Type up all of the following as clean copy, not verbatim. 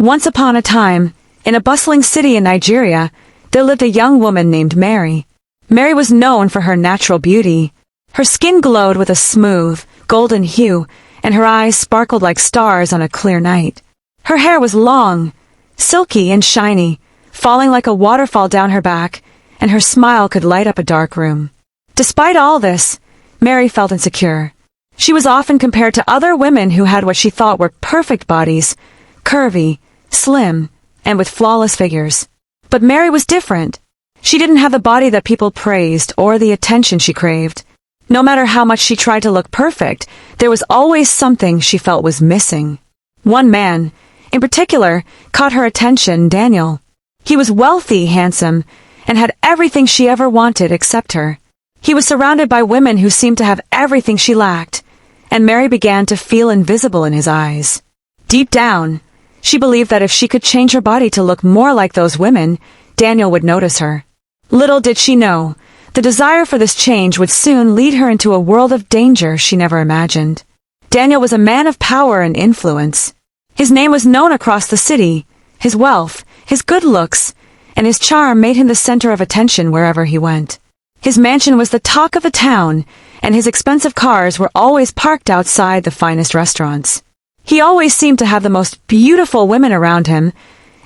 Once upon a time, in a bustling city in Nigeria, there lived a young woman named Mary. Mary was known for her natural beauty. Her skin glowed with a smooth, golden hue, and her eyes sparkled like stars on a clear night. Her hair was long, silky and shiny, falling like a waterfall down her back, and her smile could light up a dark room. Despite all this, Mary felt insecure. She was often compared to other women who had what she thought were perfect bodies, curvy, slim, and with flawless figures. But Mary was different. She didn't have the body that people praised or the attention she craved. No matter how much she tried to look perfect, there was always something she felt was missing. One man, in particular, caught her attention, Daniel. He was wealthy, handsome, and had everything she ever wanted except her. He was surrounded by women who seemed to have everything she lacked, and Mary began to feel invisible in his eyes. Deep down, she believed that if she could change her body to look more like those women, Daniel would notice her. Little did she know, the desire for this change would soon lead her into a world of danger she never imagined. Daniel was a man of power and influence. His name was known across the city. His wealth, his good looks, and his charm made him the center of attention wherever he went. His mansion was the talk of the town, and his expensive cars were always parked outside the finest restaurants. He always seemed to have the most beautiful women around him,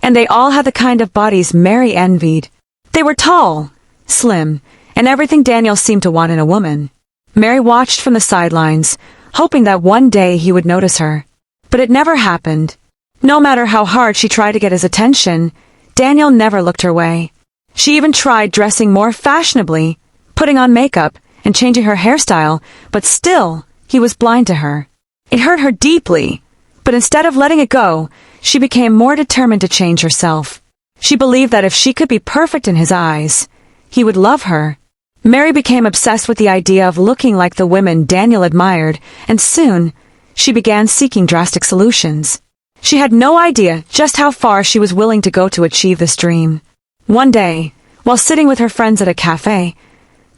and they all had the kind of bodies Mary envied. They were tall, slim, and everything Daniel seemed to want in a woman. Mary watched from the sidelines, hoping that one day he would notice her. But it never happened. No matter how hard she tried to get his attention, Daniel never looked her way. She even tried dressing more fashionably, putting on makeup, and changing her hairstyle, but still, he was blind to her. It hurt her deeply, but instead of letting it go, she became more determined to change herself. She believed that if she could be perfect in his eyes, he would love her. Mary became obsessed with the idea of looking like the women Daniel admired, and soon, she began seeking drastic solutions. She had no idea just how far she was willing to go to achieve this dream. One day, while sitting with her friends at a cafe,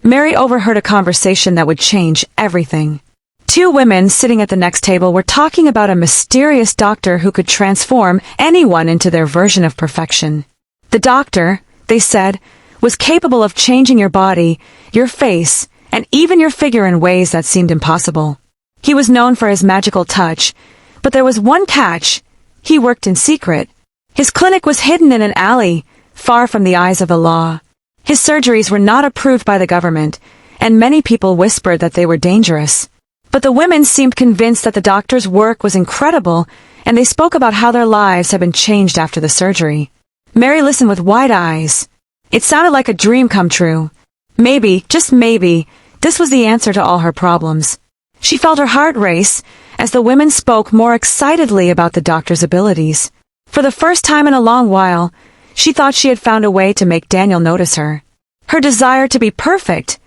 Mary overheard a conversation that would change everything. Two women sitting at the next table were talking about a mysterious doctor who could transform anyone into their version of perfection. The doctor, they said, was capable of changing your body, your face, and even your figure in ways that seemed impossible. He was known for his magical touch, but there was one catch. He worked in secret. His clinic was hidden in an alley, far from the eyes of the law. His surgeries were not approved by the government, and many people whispered that they were dangerous. But the women seemed convinced that the doctor's work was incredible, and they spoke about how their lives had been changed after the surgery. Mary listened with wide eyes. It sounded like a dream come true. Maybe, just maybe, this was the answer to all her problems. She felt her heart race as the women spoke more excitedly about the doctor's abilities. For the first time in a long while, she thought she had found a way to make Daniel notice her. Her desire to be perfect,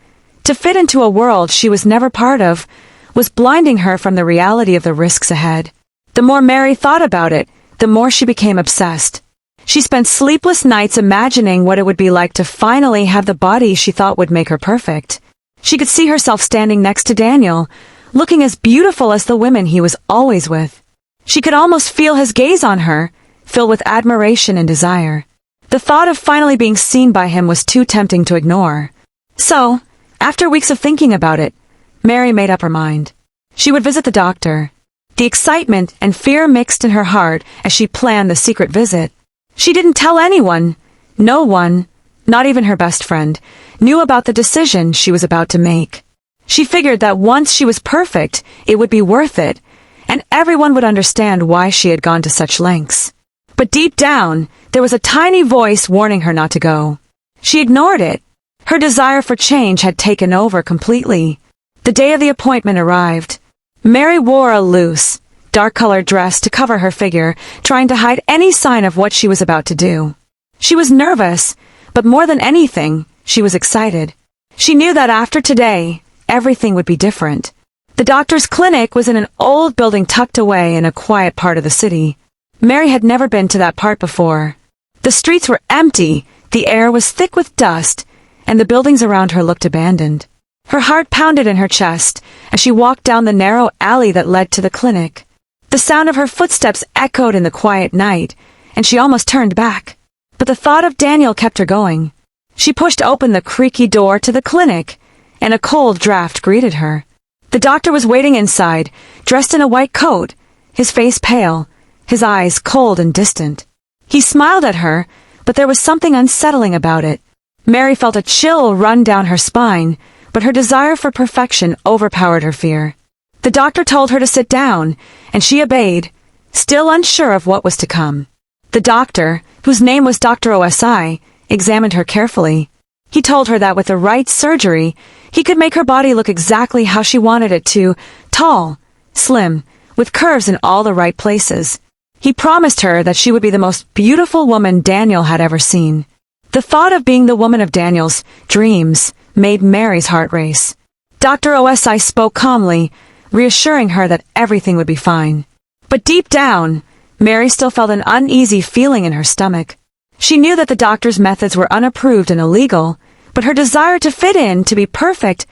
to fit into a world she was never part of, was blinding her from the reality of the risks ahead. The more Mary thought about it, the more she became obsessed. She spent sleepless nights imagining what it would be like to finally have the body she thought would make her perfect. She could see herself standing next to Daniel, looking as beautiful as the women he was always with. She could almost feel his gaze on her, filled with admiration and desire. The thought of finally being seen by him was too tempting to ignore. So, after weeks of thinking about it, Mary made up her mind. She would visit the doctor. The excitement and fear mixed in her heart as she planned the secret visit. She didn't tell anyone. No one, not even her best friend, knew about the decision she was about to make. She figured that once she was perfect, it would be worth it, and everyone would understand why she had gone to such lengths. But deep down, there was a tiny voice warning her not to go. She ignored it. Her desire for change had taken over completely. The day of the appointment arrived. Mary wore a loose, dark-colored dress to cover her figure, trying to hide any sign of what she was about to do. She was nervous, but more than anything, she was excited. She knew that after today, everything would be different. The doctor's clinic was in an old building tucked away in a quiet part of the city. Mary had never been to that part before. The streets were empty, the air was thick with dust, and the buildings around her looked abandoned. Her heart pounded in her chest as she walked down the narrow alley that led to the clinic. The sound of her footsteps echoed in the quiet night, and she almost turned back. But the thought of Daniel kept her going. She pushed open the creaky door to the clinic, and a cold draft greeted her. The doctor was waiting inside, dressed in a white coat, his face pale, his eyes cold and distant. He smiled at her, but there was something unsettling about it. Mary felt a chill run down her spine, but her desire for perfection overpowered her fear. The doctor told her to sit down, and she obeyed, still unsure of what was to come. The doctor, whose name was Dr. OSI, examined her carefully. He told her that with the right surgery, he could make her body look exactly how she wanted it to, tall, slim, with curves in all the right places. He promised her that she would be the most beautiful woman Daniel had ever seen. The thought of being the woman of Daniel's dreams made Mary's heart race. Dr. OSI spoke calmly, reassuring her that everything would be fine. But deep down, Mary still felt an uneasy feeling in her stomach. She knew that the doctor's methods were unapproved and illegal, but her desire to fit in, to be perfect,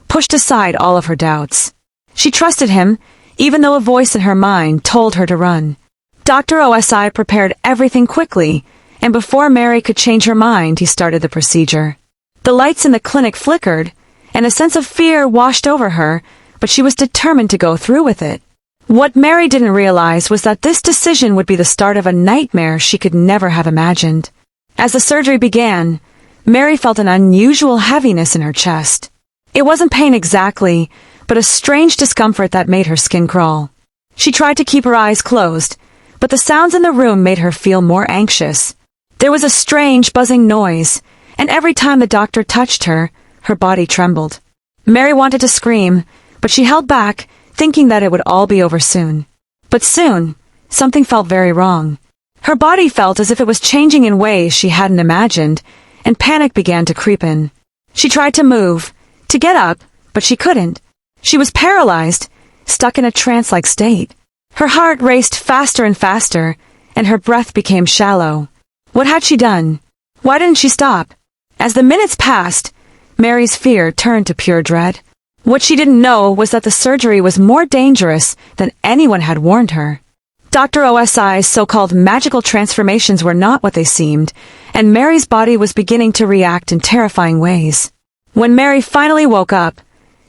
pushed aside all of her doubts. She trusted him, even though a voice in her mind told her to run. Dr. OSI prepared everything quickly, and before Mary could change her mind, he started the procedure. The lights in the clinic flickered, and a sense of fear washed over her, but she was determined to go through with it. What Mary didn't realize was that this decision would be the start of a nightmare she could never have imagined. As the surgery began, Mary felt an unusual heaviness in her chest. It wasn't pain exactly, but a strange discomfort that made her skin crawl. She tried to keep her eyes closed, but the sounds in the room made her feel more anxious. There was a strange buzzing noise, and every time the doctor touched her, her body trembled. Mary wanted to scream, but she held back, thinking that it would all be over soon. But soon, something felt very wrong. Her body felt as if it was changing in ways she hadn't imagined, and panic began to creep in. She tried to move, to get up, but she couldn't. She was paralyzed, stuck in a trance-like state. Her heart raced faster and faster, and her breath became shallow. What had she done? Why didn't she stop? As the minutes passed, Mary's fear turned to pure dread. What she didn't know was that the surgery was more dangerous than anyone had warned her. Dr. OSI's so-called magical transformations were not what they seemed, and Mary's body was beginning to react in terrifying ways. When Mary finally woke up,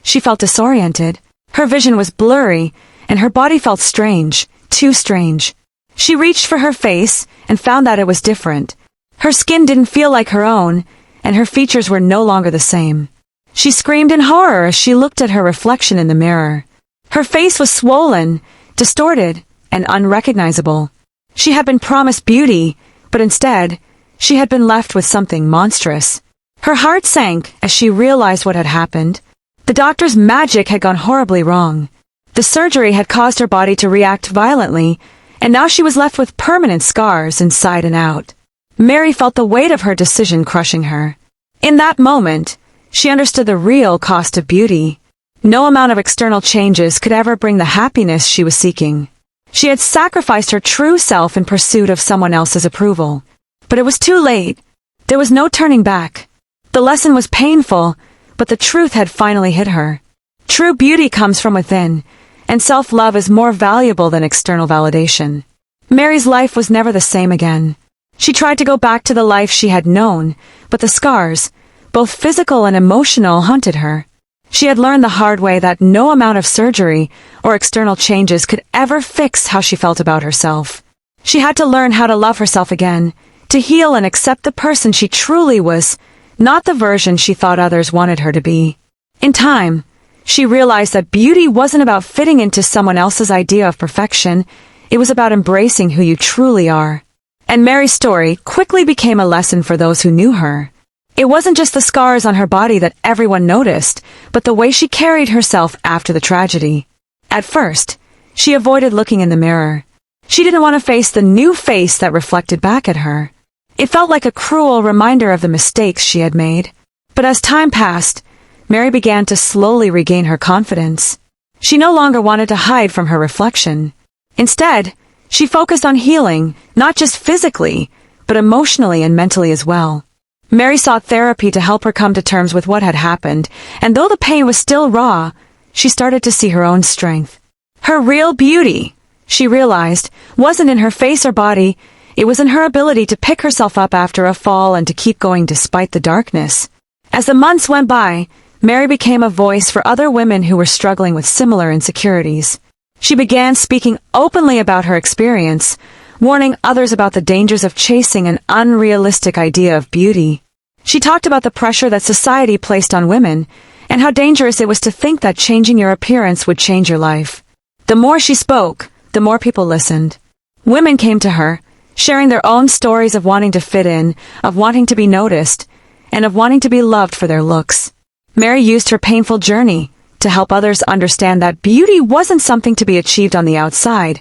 she felt disoriented. Her vision was blurry, and her body felt strange, too strange. She reached for her face and found that it was different. Her skin didn't feel like her own, and her features were no longer the same. She screamed in horror as she looked at her reflection in the mirror. Her face was swollen, distorted, and unrecognizable. She had been promised beauty, but instead, she had been left with something monstrous. Her heart sank as she realized what had happened. The doctor's magic had gone horribly wrong. The surgery had caused her body to react violently, and now she was left with permanent scars inside and out. Mary felt the weight of her decision crushing her. In that moment, she understood the real cost of beauty. No amount of external changes could ever bring the happiness she was seeking. She had sacrificed her true self in pursuit of someone else's approval. But it was too late. There was no turning back. The lesson was painful, but the truth had finally hit her. True beauty comes from within, and self-love is more valuable than external validation. Mary's life was never the same again. She tried to go back to the life she had known, but the scars, both physical and emotional, haunted her. She had learned the hard way that no amount of surgery or external changes could ever fix how she felt about herself. She had to learn how to love herself again, to heal and accept the person she truly was, not the version she thought others wanted her to be. In time, she realized that beauty wasn't about fitting into someone else's idea of perfection. It was about embracing who you truly are. And Mary's story quickly became a lesson for those who knew her. It wasn't just the scars on her body that everyone noticed, but the way she carried herself after the tragedy. At first, she avoided looking in the mirror. She didn't want to face the new face that reflected back at her. It felt like a cruel reminder of the mistakes she had made. But as time passed, Mary began to slowly regain her confidence. She no longer wanted to hide from her reflection. Instead, she focused on healing, not just physically, but emotionally and mentally as well. Mary sought therapy to help her come to terms with what had happened, and though the pain was still raw, she started to see her own strength. Her real beauty, she realized, wasn't in her face or body, It was in her ability to pick herself up after a fall and to keep going despite the darkness. As the months went by, Mary became a voice for other women who were struggling with similar insecurities. She began speaking openly about her experience, warning others about the dangers of chasing an unrealistic idea of beauty. She talked about the pressure that society placed on women, and how dangerous it was to think that changing your appearance would change your life. The more she spoke, the more people listened. Women came to her, sharing their own stories of wanting to fit in, of wanting to be noticed, and of wanting to be loved for their looks. Mary used her painful journey to help others understand that beauty wasn't something to be achieved on the outside,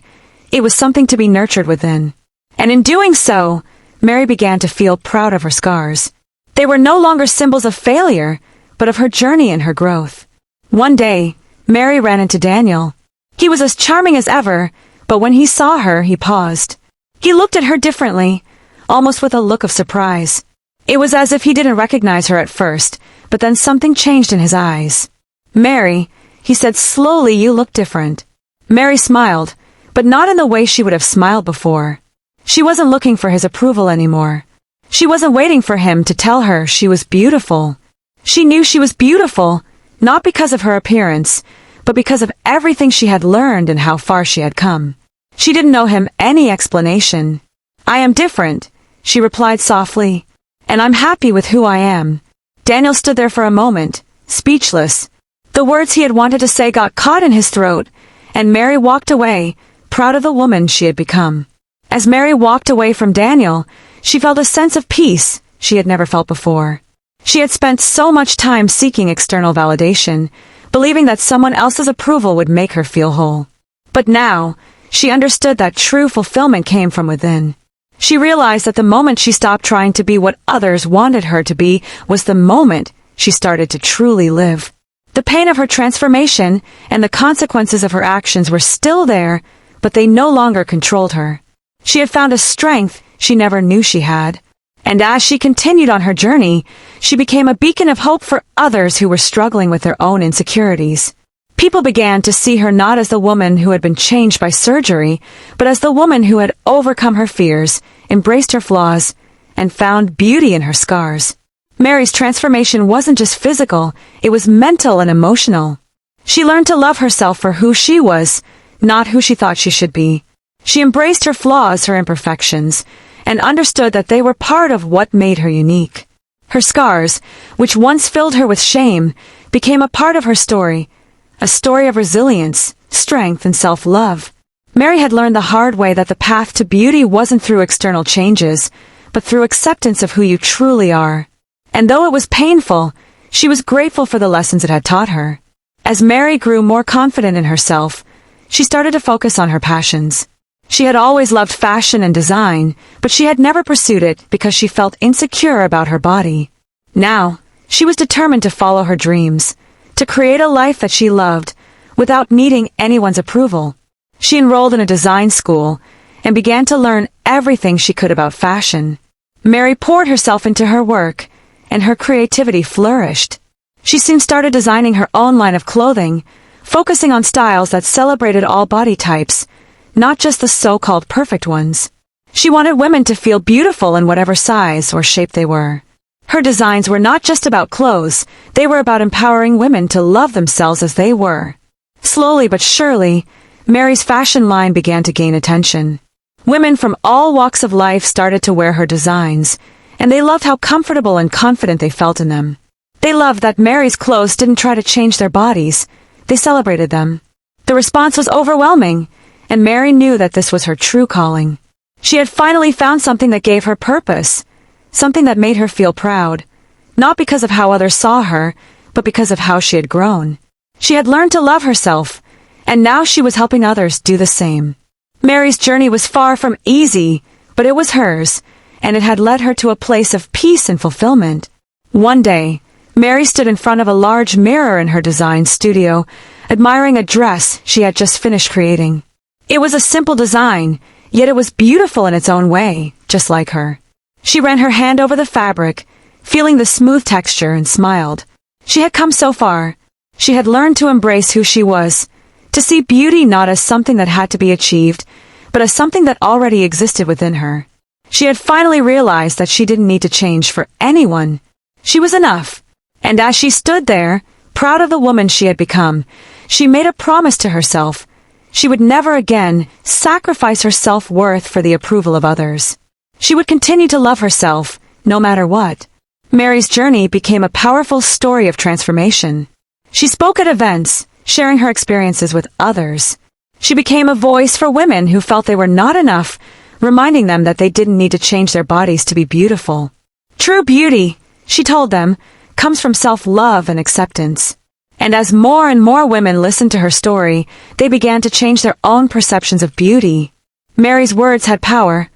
it was something to be nurtured within. And in doing so, Mary began to feel proud of her scars. They were no longer symbols of failure, but of her journey and her growth. One day, Mary ran into Daniel. He was as charming as ever, but when he saw her, he paused. He looked at her differently, almost with a look of surprise. It was as if he didn't recognize her at first, but then something changed in his eyes. "Mary," he said slowly, "you look different." Mary smiled, but not in the way she would have smiled before. She wasn't looking for his approval anymore. She wasn't waiting for him to tell her she was beautiful. She knew she was beautiful, not because of her appearance, but because of everything she had learned and how far she had come. She didn't owe him any explanation. "I am different," she replied softly, "and I'm happy with who I am." Daniel stood there for a moment, speechless. The words he had wanted to say got caught in his throat, and Mary walked away, proud of the woman she had become. As Mary walked away from Daniel, she felt a sense of peace she had never felt before. She had spent so much time seeking external validation, believing that someone else's approval would make her feel whole. But now, she understood that true fulfillment came from within. She realized that the moment she stopped trying to be what others wanted her to be was the moment she started to truly live. The pain of her transformation and the consequences of her actions were still there, but they no longer controlled her. She had found a strength she never knew she had. And as she continued on her journey, she became a beacon of hope for others who were struggling with their own insecurities. People began to see her not as the woman who had been changed by surgery, but as the woman who had overcome her fears, embraced her flaws, and found beauty in her scars. Mary's transformation wasn't just physical, it was mental and emotional. She learned to love herself for who she was, not who she thought she should be. She embraced her flaws, her imperfections, and understood that they were part of what made her unique. Her scars, which once filled her with shame, became a part of her story, a story of resilience, strength, and self-love. Mary had learned the hard way that the path to beauty wasn't through external changes, but through acceptance of who you truly are. And though it was painful, she was grateful for the lessons it had taught her. As Mary grew more confident in herself, she started to focus on her passions. She had always loved fashion and design, but she had never pursued it because she felt insecure about her body. Now, she was determined to follow her dreams, to create a life that she loved, without needing anyone's approval. She enrolled in a design school and began to learn everything she could about fashion. Mary poured herself into her work, and her creativity flourished. She soon started designing her own line of clothing, focusing on styles that celebrated all body types, not just the so-called perfect ones. She wanted women to feel beautiful in whatever size or shape they were. Her designs were not just about clothes, they were about empowering women to love themselves as they were. Slowly but surely, Mary's fashion line began to gain attention. Women from all walks of life started to wear her designs, and they loved how comfortable and confident they felt in them. They loved that Mary's clothes didn't try to change their bodies, they celebrated them. The response was overwhelming, and Mary knew that this was her true calling. She had finally found something that gave her purpose, something that made her feel proud, not because of how others saw her, but because of how she had grown. She had learned to love herself, and now she was helping others do the same. Mary's journey was far from easy, but it was hers, and it had led her to a place of peace and fulfillment. One day, Mary stood in front of a large mirror in her design studio, admiring a dress she had just finished creating. It was a simple design, yet it was beautiful in its own way, just like her. She ran her hand over the fabric, feeling the smooth texture, and smiled. She had come so far. She had learned to embrace who she was, to see beauty not as something that had to be achieved, but as something that already existed within her. She had finally realized that she didn't need to change for anyone. She was enough. And as she stood there, proud of the woman she had become, she made a promise to herself. She would never again sacrifice her self-worth for the approval of others. She would continue to love herself, no matter what. Mary's journey became a powerful story of transformation. She spoke at events, sharing her experiences with others. She became a voice for women who felt they were not enough, reminding them that they didn't need to change their bodies to be beautiful. True beauty, she told them, comes from self-love and acceptance. And as more and more women listened to her story, they began to change their own perceptions of beauty. Mary's words had power.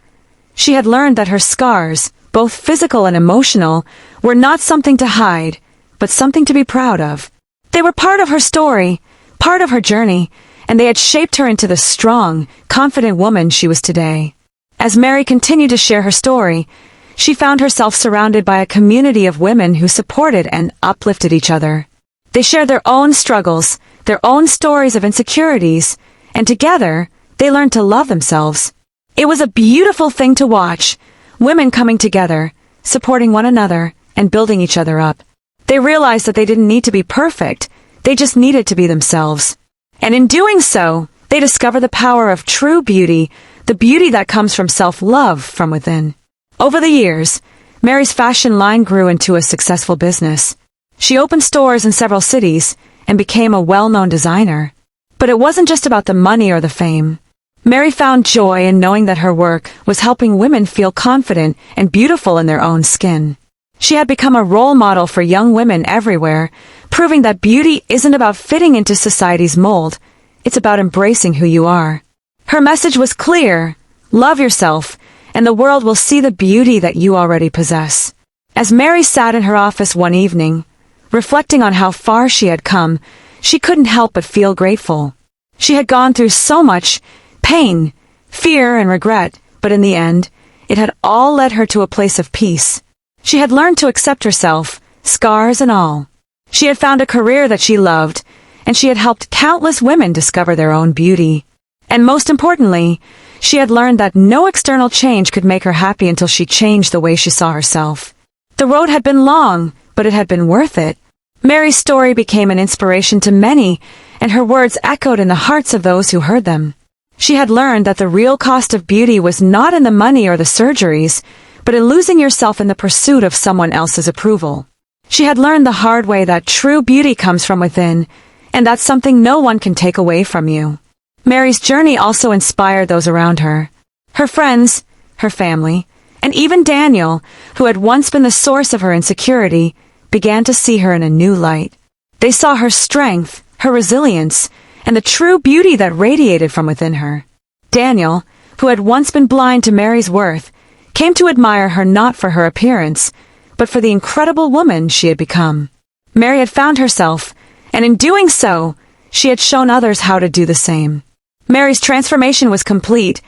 She had learned that her scars, both physical and emotional, were not something to hide, but something to be proud of. They were part of her story, part of her journey, and they had shaped her into the strong, confident woman she was today. As Mary continued to share her story, she found herself surrounded by a community of women who supported and uplifted each other. They shared their own struggles, their own stories of insecurities, and together, they learned to love themselves. It was a beautiful thing to watch, women coming together, supporting one another, and building each other up. They realized that they didn't need to be perfect, they just needed to be themselves. And in doing so, they discovered the power of true beauty, the beauty that comes from self-love from within. Over the years, Mary's fashion line grew into a successful business. She opened stores in several cities and became a well-known designer. But it wasn't just about the money or the fame. Mary found joy in knowing that her work was helping women feel confident and beautiful in their own skin. She had become a role model for young women everywhere, proving that beauty isn't about fitting into society's mold, it's about embracing who you are. Her message was clear: love yourself, and the world will see the beauty that you already possess. As Mary sat in her office one evening, reflecting on how far she had come, she couldn't help but feel grateful. She had gone through so much pain, fear, and regret, but in the end, it had all led her to a place of peace. She had learned to accept herself, scars and all. She had found a career that she loved, and she had helped countless women discover their own beauty. And most importantly, she had learned that no external change could make her happy until she changed the way she saw herself. The road had been long, but it had been worth it. Mary's story became an inspiration to many, and her words echoed in the hearts of those who heard them. She had learned that the real cost of beauty was not in the money or the surgeries, but in losing yourself in the pursuit of someone else's approval. She had learned the hard way that true beauty comes from within, and that's something no one can take away from you. Mary's journey also inspired those around her. Her friends, her family, and even Daniel, who had once been the source of her insecurity, began to see her in a new light. They saw her strength, her resilience, and the true beauty that radiated from within her. Daniel, who had once been blind to Mary's worth, came to admire her not for her appearance, but for the incredible woman she had become. Mary had found herself, and in doing so, she had shown others how to do the same. Mary's transformation was complete,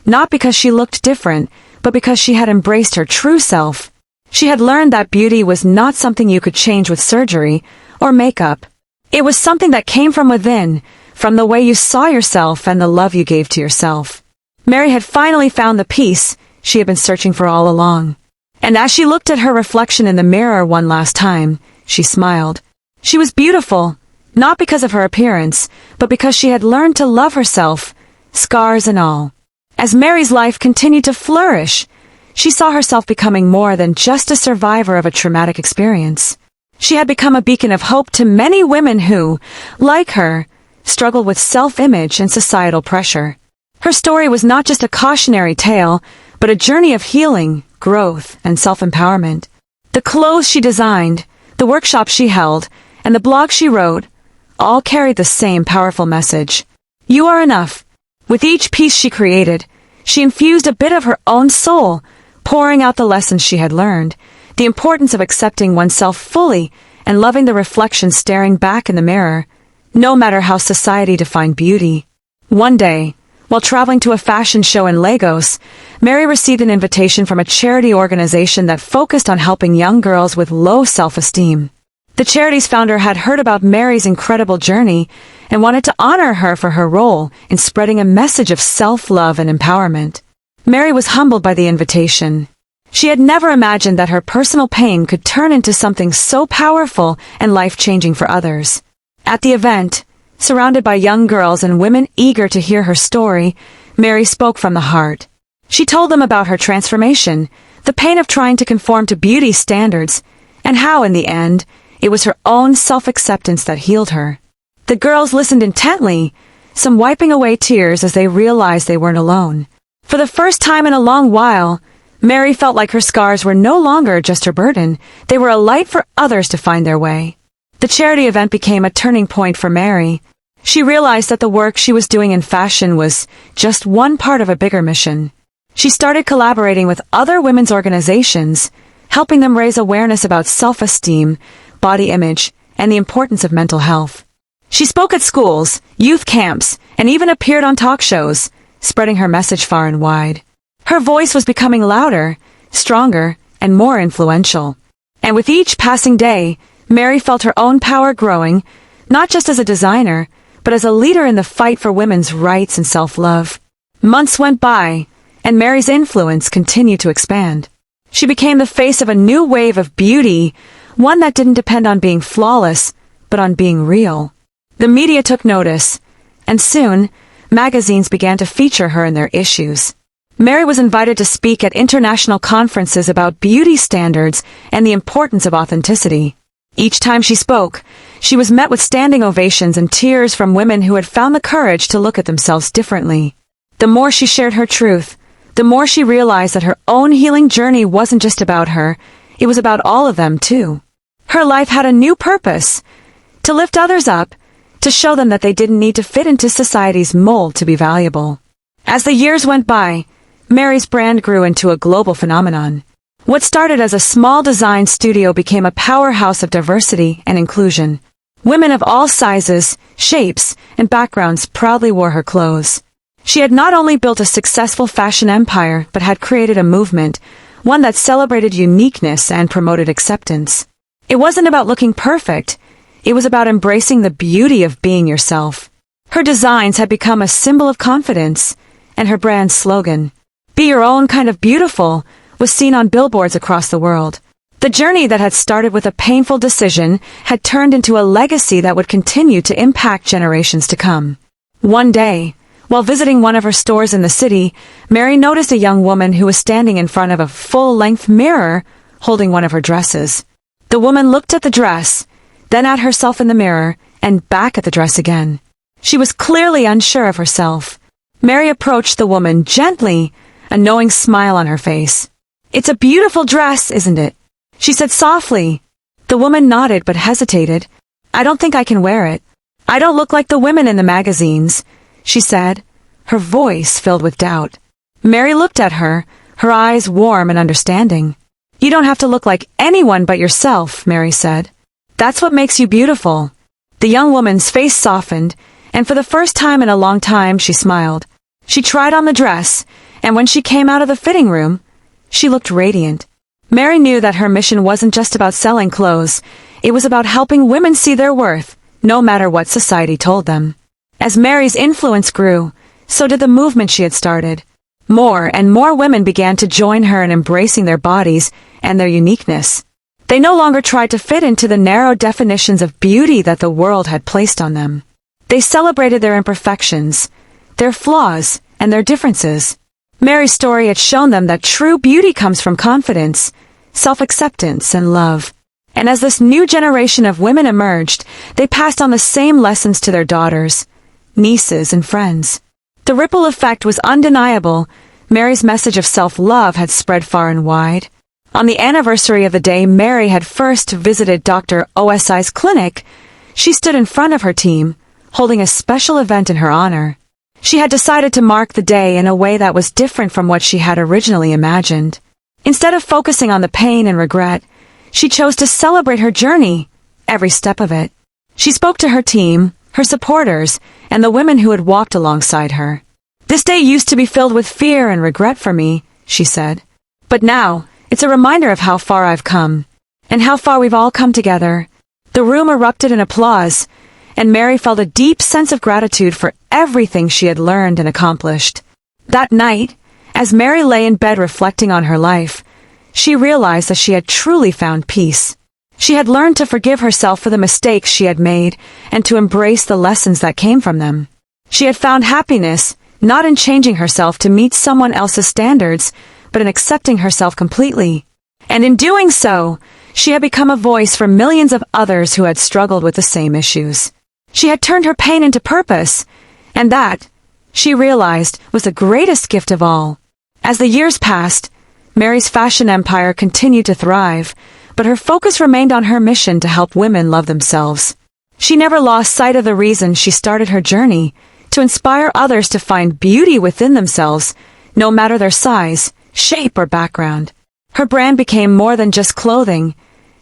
not because she looked different, but because she had embraced her true self. She had learned that beauty was not something you could change with surgery or makeup. It was something that came from within, from the way you saw yourself and the love you gave to yourself. Mary had finally found the peace she had been searching for all along. And as she looked at her reflection in the mirror one last time, she smiled. She was beautiful, not because of her appearance, but because she had learned to love herself, scars and all. As Mary's life continued to flourish, she saw herself becoming more than just a survivor of a traumatic experience. She had become a beacon of hope to many women who, like her, struggled with self-image and societal pressure. Her story was not just a cautionary tale, but a journey of healing, growth, and self-empowerment. The clothes she designed, the workshops she held, and the blog she wrote, all carried the same powerful message. You are enough. With each piece she created, she infused a bit of her own soul, pouring out the lessons she had learned, the importance of accepting oneself fully and loving the reflection staring back in the mirror, no matter how society defined beauty. One day, while traveling to a fashion show in Lagos, Mary received an invitation from a charity organization that focused on helping young girls with low self-esteem. The charity's founder had heard about Mary's incredible journey and wanted to honor her for her role in spreading a message of self-love and empowerment. Mary was humbled by the invitation. She had never imagined that her personal pain could turn into something so powerful and life-changing for others. At the event, surrounded by young girls and women eager to hear her story, Mary spoke from the heart. She told them about her transformation, the pain of trying to conform to beauty standards, and how, in the end, it was her own self-acceptance that healed her. The girls listened intently, some wiping away tears as they realized they weren't alone. For the first time in a long while, Mary felt like her scars were no longer just her burden, they were a light for others to find their way. The charity event became a turning point for Mary. She realized that the work she was doing in fashion was just one part of a bigger mission. She started collaborating with other women's organizations, helping them raise awareness about self-esteem, body image, and the importance of mental health. She spoke at schools, youth camps, and even appeared on talk shows, spreading her message far and wide. Her voice was becoming louder, stronger, and more influential. And with each passing day, Mary felt her own power growing, not just as a designer, but as a leader in the fight for women's rights and self-love. Months went by, and Mary's influence continued to expand. She became the face of a new wave of beauty, one that didn't depend on being flawless, but on being real. The media took notice, and soon, magazines began to feature her in their issues. Mary was invited to speak at international conferences about beauty standards and the importance of authenticity. Each time she spoke, she was met with standing ovations and tears from women who had found the courage to look at themselves differently. The more she shared her truth, the more she realized that her own healing journey wasn't just about her, it was about all of them too. Her life had a new purpose, to lift others up, to show them that they didn't need to fit into society's mold to be valuable. As the years went by, Mary's brand grew into a global phenomenon. What started as a small design studio became a powerhouse of diversity and inclusion. Women of all sizes, shapes, and backgrounds proudly wore her clothes. She had not only built a successful fashion empire, but had created a movement, one that celebrated uniqueness and promoted acceptance. It wasn't about looking perfect. It was about embracing the beauty of being yourself. Her designs had become a symbol of confidence, and her brand's slogan, "Be your own kind of beautiful," was seen on billboards across the world. The journey that had started with a painful decision had turned into a legacy that would continue to impact generations to come. One day, while visiting one of her stores in the city, Mary noticed a young woman who was standing in front of a full-length mirror, holding one of her dresses. The woman looked at the dress, then at herself in the mirror, and back at the dress again. She was clearly unsure of herself. Mary approached the woman gently, a knowing smile on her face. "It's a beautiful dress, isn't it?" she said softly. The woman nodded but hesitated. "I don't think I can wear it. I don't look like the women in the magazines," she said, her voice filled with doubt. Mary looked at her, her eyes warm and understanding. "You don't have to look like anyone but yourself," Mary said. "That's what makes you beautiful." The young woman's face softened, and for the first time in a long time she smiled. She tried on the dress, and when she came out of the fitting room, she looked radiant. Mary knew that her mission wasn't just about selling clothes, it was about helping women see their worth, no matter what society told them. As Mary's influence grew, so did the movement she had started. More and more women began to join her in embracing their bodies and their uniqueness. They no longer tried to fit into the narrow definitions of beauty that the world had placed on them. They celebrated their imperfections, their flaws, and their differences. Mary's story had shown them that true beauty comes from confidence, self-acceptance, and love. And as this new generation of women emerged, they passed on the same lessons to their daughters, nieces, and friends. The ripple effect was undeniable. Mary's message of self-love had spread far and wide. On the anniversary of the day Mary had first visited Dr. OSI's clinic, she stood in front of her team, holding a special event in her honor. She had decided to mark the day in a way that was different from what she had originally imagined. Instead of focusing on the pain and regret, she chose to celebrate her journey, every step of it. She spoke to her team, her supporters, and the women who had walked alongside her. "This day used to be filled with fear and regret for me," she said. "But now, it's a reminder of how far I've come, and how far we've all come together." The room erupted in applause, and Mary felt a deep sense of gratitude for everything she had learned and accomplished. That night, As Mary lay in bed reflecting on her life, she realized that she had truly found peace. She had learned to forgive herself for the mistakes she had made and to embrace the lessons that came from them. She had found happiness, not in changing herself to meet someone else's standards, but in accepting herself completely. And in doing so, she had become a voice for millions of others who had struggled with the same issues. She had turned her pain into purpose, and that, she realized, was the greatest gift of all. As the years passed, Mary's fashion empire continued to thrive, but her focus remained on her mission to help women love themselves. She never lost sight of the reason she started her journey, to inspire others to find beauty within themselves, no matter their size, shape, or background. Her brand became more than just clothing.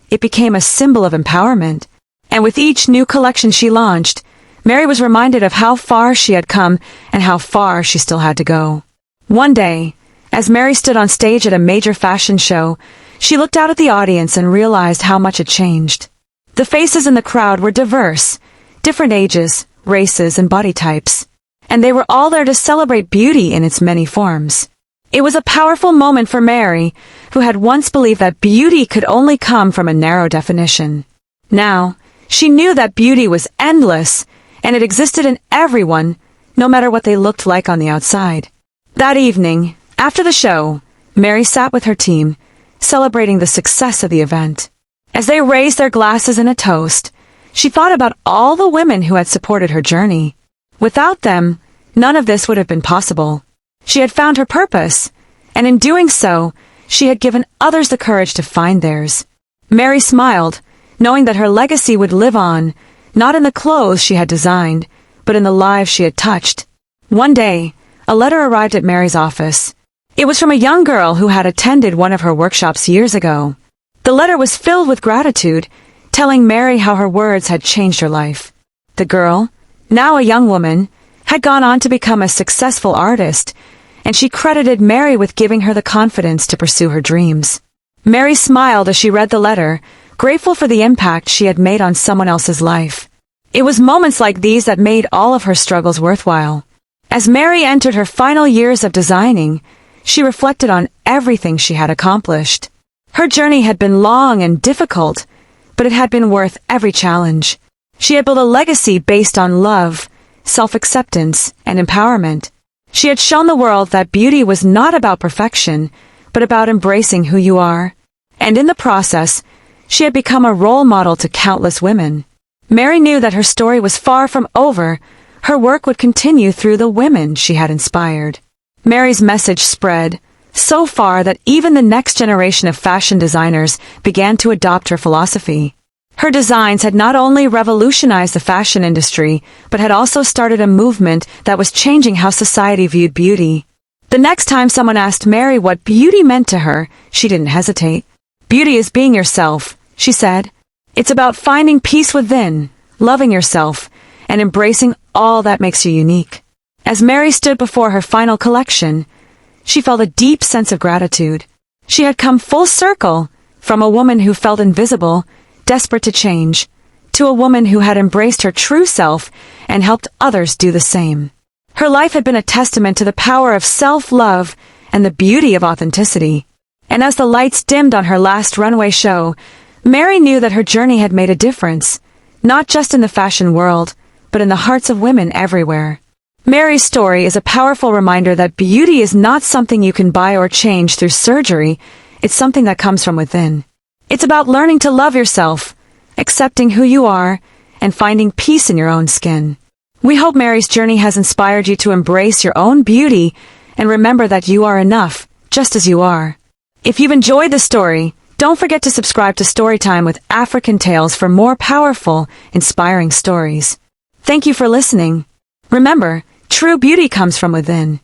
It became a symbol of empowerment. And with each new collection she launched, Mary was reminded of how far she had come and how far she still had to go. One day, as Mary stood on stage at a major fashion show, she looked out at the audience and realized how much had changed. The faces in the crowd were diverse, different ages, races, and body types, and they were all there to celebrate beauty in its many forms. It was a powerful moment for Mary, who had once believed that beauty could only come from a narrow definition. Now, she knew that beauty was endless, and it existed in everyone, no matter what they looked like on the outside. That evening, after the show, Mary sat with her team, celebrating the success of the event. As they raised their glasses in a toast, she thought about all the women who had supported her journey. Without them, none of this would have been possible. She had found her purpose, and in doing so, she had given others the courage to find theirs. Mary smiled, knowing that her legacy would live on, not in the clothes she had designed, but in the lives she had touched. One day, a letter arrived at Mary's office. It was from a young girl who had attended one of her workshops years ago. The letter was filled with gratitude, telling Mary how her words had changed her life. The girl, now a young woman, had gone on to become a successful artist, and she credited Mary with giving her the confidence to pursue her dreams. Mary smiled as she read the letter, grateful for the impact she had made on someone else's life. It was moments like these that made all of her struggles worthwhile. As Mary entered her final years of designing, she reflected on everything she had accomplished. Her journey had been long and difficult, but it had been worth every challenge. She had built a legacy based on love, self-acceptance, and empowerment. She had shown the world that beauty was not about perfection, but about embracing who you are. And in the process, she had become a role model to countless women. Mary knew that her story was far from over. Her work would continue through the women she had inspired. Mary's message spread so far that even the next generation of fashion designers began to adopt her philosophy. Her designs had not only revolutionized the fashion industry, but had also started a movement that was changing how society viewed beauty. The next time someone asked Mary what beauty meant to her, she didn't hesitate. "Beauty is being yourself," she said. "It's about finding peace within, loving yourself, and embracing all that makes you unique." As Mary stood before her final collection, she felt a deep sense of gratitude. She had come full circle, from a woman who felt invisible, desperate to change, to a woman who had embraced her true self and helped others do the same. Her life had been a testament to the power of self-love and the beauty of authenticity. And as the lights dimmed on her last runway show, Mary knew that her journey had made a difference, not just in the fashion world, but in the hearts of women everywhere. Mary's story is a powerful reminder that beauty is not something you can buy or change through surgery. It's something that comes from within. It's about learning to love yourself, accepting who you are, and finding peace in your own skin. We hope Mary's journey has inspired you to embrace your own beauty and remember that you are enough, just as you are. If you've enjoyed the story, don't forget to subscribe to Storytime with African Tales for more powerful, inspiring stories. Thank you for listening. Remember, true beauty comes from within.